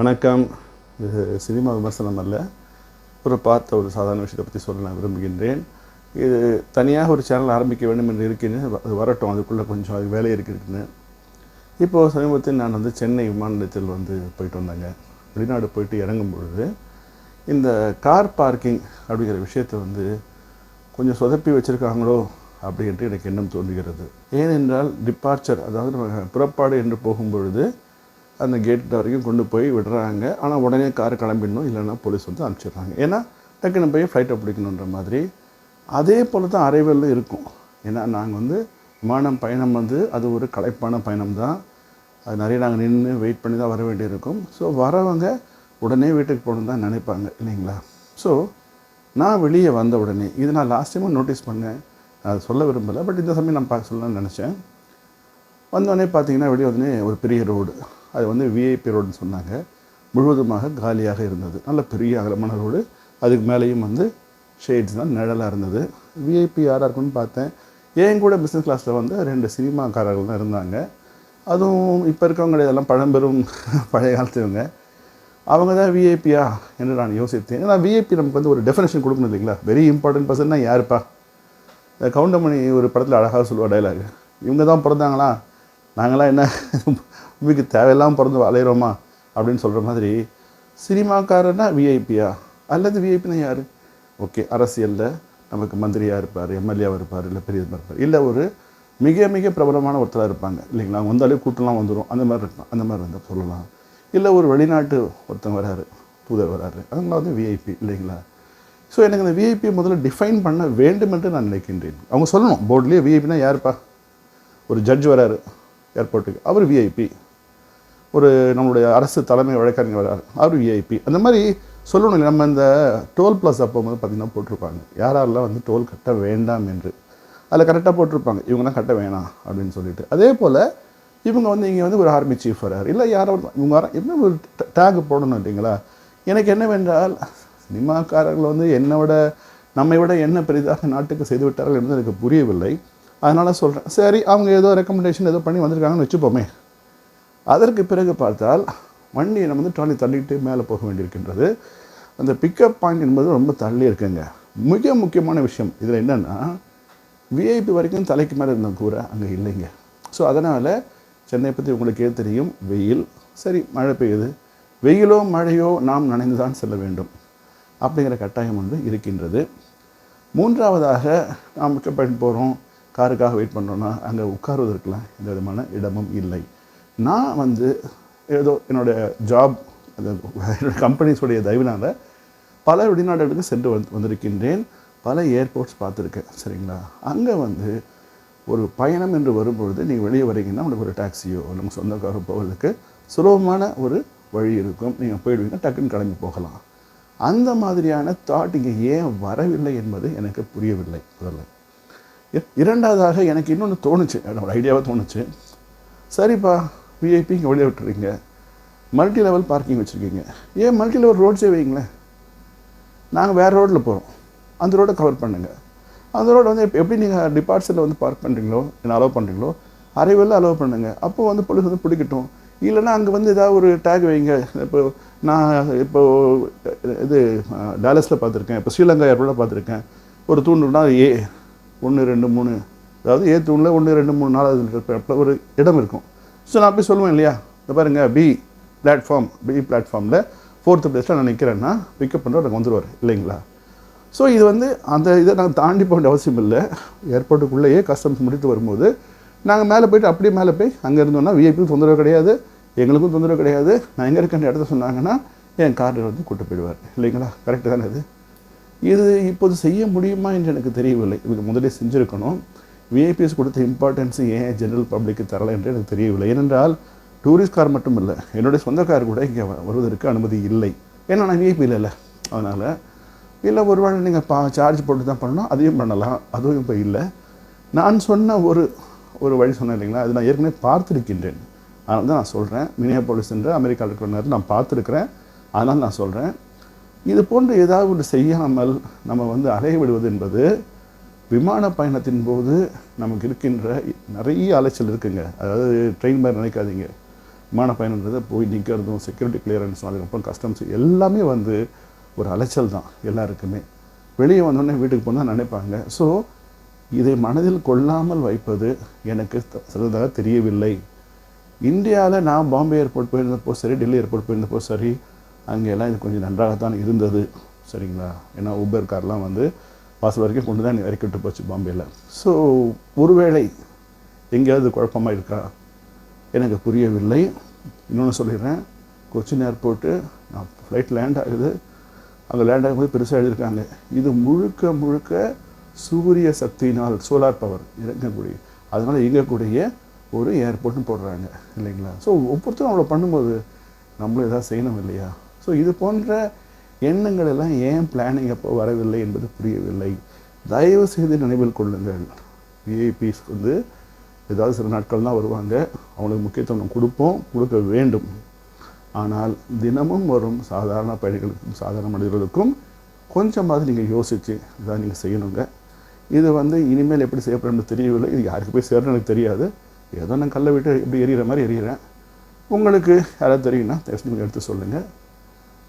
வணக்கம். இது சினிமா விமர்சனம் அல்ல, பார்த்த ஒரு சாதாரண விஷயத்தை பற்றி சொல்ல நான் விரும்புகின்றேன். இது தனியாக ஒரு சேனல் ஆரம்பிக்க வேண்டும் என்று இருக்கிறேன். அது வரட்டும், அதுக்குள்ளே கொஞ்சம் அது வேலை இருக்குன்னு. இப்போது சமீபத்தில் நான் சென்னை விமான நிலையத்தில் போயிட்டு வந்தேங்க. வெளிநாடு போயிட்டு இறங்கும் பொழுது இந்த கார் பார்க்கிங் அப்படிங்கிற விஷயத்தை கொஞ்சம் சொதப்பி வச்சுருக்காங்களோ அப்படின்ட்டு எனக்கு எண்ணம் தோன்றுகிறது. ஏனென்றால் டிபார்ச்சர், அதாவது நம்ம புறப்பாடு என்று போகும்பொழுது அந்த கேட் வரைக்கும் கொண்டு போய் விடுறாங்க. ஆனால் உடனே கார் கிளம்பிடணும், இல்லைன்னா போலீஸ் அனுப்பிச்சிடுறாங்க. ஏன்னா டக்குன்னு போய் ஃப்ளைட்டை பிடிக்கணுன்ற மாதிரி. அதே போல் தான் அரைவலில் இருக்கும். ஏன்னா நாங்கள் விமானம் பயணம் அது ஒரு களைப்பான பயணம் தான். அது நிறைய நாங்கள் நின்று வெயிட் பண்ணி தான் வர வேண்டியிருக்கும். ஸோ வரவங்க உடனே வீட்டுக்கு போகணுன்னு தான் நினைப்பாங்க, இல்லைங்களா? ஸோ நான் வெளியே வந்த உடனே, இது நான் லாஸ்ட் டைமும் நோட்டீஸ் பண்ணேன், அதை சொல்ல விரும்பலை, பட் இந்த சமயம் நான் சொல்லணும்னு நினச்சேன். வந்தோடனே பார்த்தீங்கன்னா வெளியே ஒரு பெரிய ரோடு, அது விஐபி ரோடுன்னு சொன்னாங்க. முழுவதுமாக காலியாக இருந்தது. நல்ல பெரிய அகலமான ரோடு. அதுக்கு மேலேயும் ஷேட்ஸ் தான், நிழலாக இருந்தது. விஐபி யாராக இருக்குன்னு பார்த்தேன். ஏன் கூட பிஸ்னஸ் கிளாஸில் 2 சினிமாக்காரர்கள் தான் இருந்தாங்க. அதுவும் இப்போ இருக்கவங்க இதெல்லாம் பழம்பெரும் பழைய காலத்துவங்க. அவங்க தான் விஐபியா என்று நான் யோசித்தேன். ஏன்னா விஐபி நமக்கு ஒரு டெஃபினேஷன் கொடுக்கணும், இல்லைங்களா? வெரி இம்பார்ட்டன்ட் பர்சன்னா யாருப்பா? கவுண்டமணி ஒரு படத்தில் அழகாக சொல்லுவாள் டைலாக், இவங்க தான் பிறந்தாங்களா, நாங்களாம் என்ன பூமிக்கு தேவையில்லாமல் பிறந்து அலையிறோமா அப்படின்னு சொல்கிற மாதிரி. சினிமாக்காரன்னா விஐபியா, அல்லது விஐபினா யார்? ஓகே, அரசியலில் நமக்கு மந்திரியாக இருப்பார், எம்எல்ஏவாக இருப்பார், இல்லை பெரிய இருப்பார், இல்லை ஒரு மிக மிக பிரபலமான ஒருத்தராக இருப்பாங்க, இல்லைங்களா? அவங்க வந்தாலே கூட்டம்லாம் வந்துடும், அந்த மாதிரி இருக்கும். அந்த மாதிரி சொல்லலாம். இல்லை ஒரு வெளிநாட்டு ஒருத்தங்க வராரு, தூதர் வராரு, அவங்க விஐபி, இல்லைங்களா? ஸோ எனக்கு அந்த விஐபியை முதல்ல டிஃபைன் பண்ண வேண்டும் என்று நான் நினைக்கின்றேன். அவங்க சொல்லணும் போர்ட்லேயே, விஐபினா யாருப்பா? ஒரு ஜட்ஜ் வராரு ஏர்போர்ட்டுக்கு, அவர் விஐபி. ஒரு நம்மளுடைய அரசு தலைமை வழக்கறிஞர் வராரு, அவர் விஐபி. அந்த மாதிரி சொல்லணும். நம்ம இந்த டோல் ப்ளஸ் அப்போ பார்த்திங்கன்னா போட்டிருப்பாங்க, யாரெல்லாம் டோல் கட்ட வேண்டாம் என்று. அதில் கரெக்டாக போட்டிருப்பாங்க, இவங்கெல்லாம் கட்ட வேணாம் அப்படின்னு சொல்லிட்டு. அதே போல் இவங்க இங்கே ஒரு ஆர்மி சீஃப் வராரு, இல்லை யாரோ இவங்க வர, என்ன ஒரு டேக் போடணும், இல்லைங்களா? எனக்கு என்னவென்றால், சினிமாக்காரர்கள் என்னை விட நம்மை விட என்ன பெரிதாக நாட்டுக்கு செய்து விட்டார்கள் என்று எனக்கு புரியவில்லை. அதனால் சொல்கிறேன், சரி அவங்க ஏதோ ரெக்கமெண்டேஷன் ஏதோ பண்ணி வந்திருக்காங்கன்னு வச்சுப்போமே. அதற்கு பிறகு பார்த்தால் வண்டியை நம்ம ட்ராலி தள்ளிட்டு மேலே போக வேண்டியிருக்கின்றது. அந்த பிக்கப் பாயிண்ட் என்பது ரொம்ப தள்ளி இருக்குங்க. மிக முக்கியமான விஷயம் இதில் என்னென்னா, விஐபி வரைக்கும் தலைக்கு மேலே இருந்த கூரை அங்கே இல்லைங்க. ஸோ அதனால் சென்னை பற்றி உங்களுக்கே தெரியும், வெயில், சரி மழை பெய்யுது, வெயிலோ மழையோ நாம் நனைந்து தான் செல்ல வேண்டும் அப்படிங்கிற கட்டாயம் இருக்கின்றது. மூன்றாவதாக, நாம் பிக்கப் பாயிண்ட் போகிறோம், காருக்காக வெயிட் பண்ணுறோன்னா அங்கே உட்காருவதற்கெலாம் எந்த விதமான இடமும் இல்லை. நான் ஏதோ என்னுடைய ஜாப், என்னோடய கம்பெனிஸுடைய தயவுனால் பல வெளிநாடுகளுக்கு சென்று வந்திருக்கின்றேன். பல ஏர்போர்ட்ஸ் பார்த்துருக்கேன், சரிங்களா? அங்கே ஒரு பயணம் என்று வரும்பொழுது நீங்கள் வெளியே வரீங்கன்னா உங்களுக்கு ஒரு டாக்ஸியோ நம்ம சொந்தக்காரோ போவதற்கு சுலபமான ஒரு வழி இருக்கும். நீங்கள் போயிடுவீங்க, டக்குன்னு கிளம்பி போகலாம். அந்த மாதிரியான தாட் இங்கே ஏன் வரவில்லை என்பது எனக்கு புரியவில்லை. முதல்ல. இரண்டாவதாக எனக்கு இன்னொன்று தோணுச்சு, ஒரு ஐடியாவாக தோணுச்சு. சரிப்பா, விஐபி இங்கே வெளியே விட்டுறீங்க, மல்டி லெவல் பார்க்கிங் வச்சுருக்கீங்க, ஏன் மல்டி லெவல் ரோட்ஸே வைங்களேன். நாங்கள் வேறு ரோட்டில் போகிறோம், அந்த ரோடை கவர் பண்ணுங்கள். அந்த ரோடு எப்படி நீங்கள் டிபார்ட்ஸில் பார்க் பண்ணுறீங்களோ, என்ன அலோவ் பண்ணுறீங்களோ, அரைவெல்லாம் அலோவ் பண்ணுங்கள். அப்போது போலீஸ் பிடிக்கட்டும். இல்லைன்னா அங்கே ஏதாவது ஒரு டேக் வைங்க. நான் இது டாலஸில் பார்த்துருக்கேன், இப்போ ஸ்ரீலங்கா ஏர்போர்ட்டில் பார்த்துருக்கேன். ஒரு தூண்டுனா ஏ 1 2 3, அதாவது ஏ தூணில் 1 2 3 4 ஒரு இடம் இருக்கும். ஸோ நான் போய் சொல்லுவேன் இல்லையா, இந்த பாருங்கள் பி பிளாட்ஃபார்மில் 4th பிளேஸில் நான் நிற்கிறேன்னா பிக்கப் பண்ணுற எனக்கு வந்துடுவார், இல்லைங்களா? ஸோ இது அந்த இதை நாங்கள் தாண்டி போக வேண்டிய அவசியம் இல்லை. ஏர்போர்ட்டுக்குள்ளேயே கஸ்டம்ஸ் முடித்து வரும்போது நாங்கள் மேலே போய்ட்டு அப்படியே மேலே போய் அங்கே இருந்தோம்னா விஐபிக்கும் தொந்தரவு கிடையாது, எங்களுக்கும் தொந்தரவு கிடையாது. நான் எங்கே இருக்கின்ற இடத்த சொன்னாங்கன்னா என் காரில் கூட்டு போயிடுவார், இல்லைங்களா? கரெக்டு தானே? இது இப்போது செய்ய முடியுமா என்று எனக்கு தெரியவில்லை. இதுக்கு முதலே செஞ்சுருக்கணும். விஐபிஎஸ் கொடுத்த இம்பார்ட்டன்ஸு ஏன் ஜென்ரல் பப்ளிக்கு தரலை என்று எனக்கு தெரியவில்லை. ஏனென்றால் டூரிஸ்ட் கார் மட்டும் இல்லை, என்னுடைய சொந்த கார் கூட இங்கே வருவதற்கு அனுமதி இல்லை. ஏன்னா நான் விஐபி இல்லை. அதனால் இல்லை, ஒரு வேளை நீங்கள் சார்ஜ் போட்டு தான் பண்ணணும், அதையும் பண்ணலாம், அதுவும் இப்போ இல்லை. நான் சொன்ன ஒரு வழி சொன்னேன், இல்லைங்களா? அது நான் ஏற்கனவே பார்த்துருக்கின்றேன். அதனால தான் நான் சொல்கிறேன். மினியாபோலிஸ் என்ற அமெரிக்காவில் இருக்கிற நேரத்தில் நான் பார்த்துருக்கிறேன். அதனால் நான் சொல்கிறேன், இது போன்று ஏதாவது ஒன்று செய்யாமல் நம்ம அலைய விடுவது என்பது விமான பயணத்தின் போது நமக்கு இருக்கின்ற நிறைய அலைச்சல் இருக்குங்க. அதாவது ட்ரெயின் மாதிரி நினைக்காதீங்க. விமான பயணன்றது போய் நிற்கிறதும் செக்யூரிட்டி கிளியரன்ஸும் அதுக்கப்புறம் கஸ்டம்ஸ் எல்லாமே வந்து ஒரு அலைச்சல் தான் எல்லாருக்குமே. வெளியே வந்தோடனே வீட்டுக்கு போனால் நினைப்பாங்க. ஸோ இதை மனதில் கொள்ளாமல் வைப்பது எனக்கு சிறந்ததாக தெரியவில்லை. இந்தியாவில் நான் பாம்பே ஏர்போர்ட் போயிருந்தப்போ சரி, டெல்லி ஏர்போர்ட் போயிருந்தப்போ சரி, அங்கெல்லாம் இது கொஞ்சம் நன்றாகத்தான் இருந்தது. சரிங்களா? ஏன்னா ஊபர் கார்லாம் வந்து வாசல் வரைக்கும் கொண்டு தான் இறக்கிட்டு போச்சு பாம்பேயில். ஸோ ஒருவேளை எங்கேயாவது குழப்பமாக இருக்கா எனக்கு புரியவில்லை. இன்னொன்று சொல்லிடுறேன், கொச்சின் ஏர்போர்ட்டு நான் ஃப்ளைட் லேண்ட் ஆகுது, அங்கே லேண்ட் ஆகும்போது பெருசாக எழுதியிருக்காங்க, இது முழுக்க முழுக்க சூரிய சக்தியினால் சோலார் பவர் இறங்கக்கூடிய அதனால் இயங்கக்கூடிய ஒரு ஏர்போர்ட்னு போடுறாங்க இல்லைங்களா? ஸோ ஒவ்வொருத்தரும் அவ்வளோ பண்ணும்போது நம்மளும் எதாவது செய்யணும் இல்லையா? ஸோ இது போன்ற எண்ணங்கள் எல்லாம் ஏன் பிளானிங் அப்போ வரவில்லை என்பது புரியவில்லை. தயவு செய்து நினைவில் கொள்ளுங்கள், விஐபிஸ் வந்து ஏதாவது சில நாட்கள் தான் வருவாங்க, அவங்களுக்கு முக்கியத்துவம் கொடுப்போம், கொடுக்க வேண்டும். ஆனால் தினமும் வரும் சாதாரண பயணிகளுக்கும் சாதாரண மனிதர்களுக்கும் கொஞ்சமாவது நீங்கள் யோசித்து இதான் நீங்கள் செய்யணுங்க. இது வந்து இனிமேல் எப்படி செய்யப்படும் தெரியவில்லை. இது யாருக்கு போய் சேரணும் எனக்கு தெரியாது. ஏதோ நான் கல்லை விட்டு எப்படி எரியிற மாதிரி எரியிறேன். உங்களுக்கு யாராவது தெரியும்னா நீங்கள் எடுத்து சொல்லுங்கள்.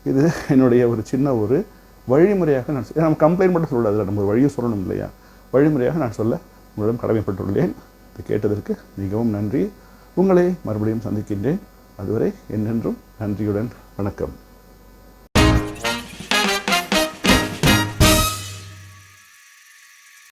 இது என்னுடைய ஒரு சின்ன ஒரு வழிமுறையாக நான் நம்ம கம்ப்ளைண்ட் மட்டும் சொல்லக்கூடாது, நம்ம வழியும் சொல்லணும் இல்லையா? வழிமுறையாக நான் சொல்ல உங்களிடம் கடமைப்பட்டுள்ளேன். இதை கேட்டதற்கு மிகவும் நன்றி. உங்களை மறுபடியும் சந்திக்கின்றேன். அதுவரை என்னென்றும் நன்றியுடன் வணக்கம்.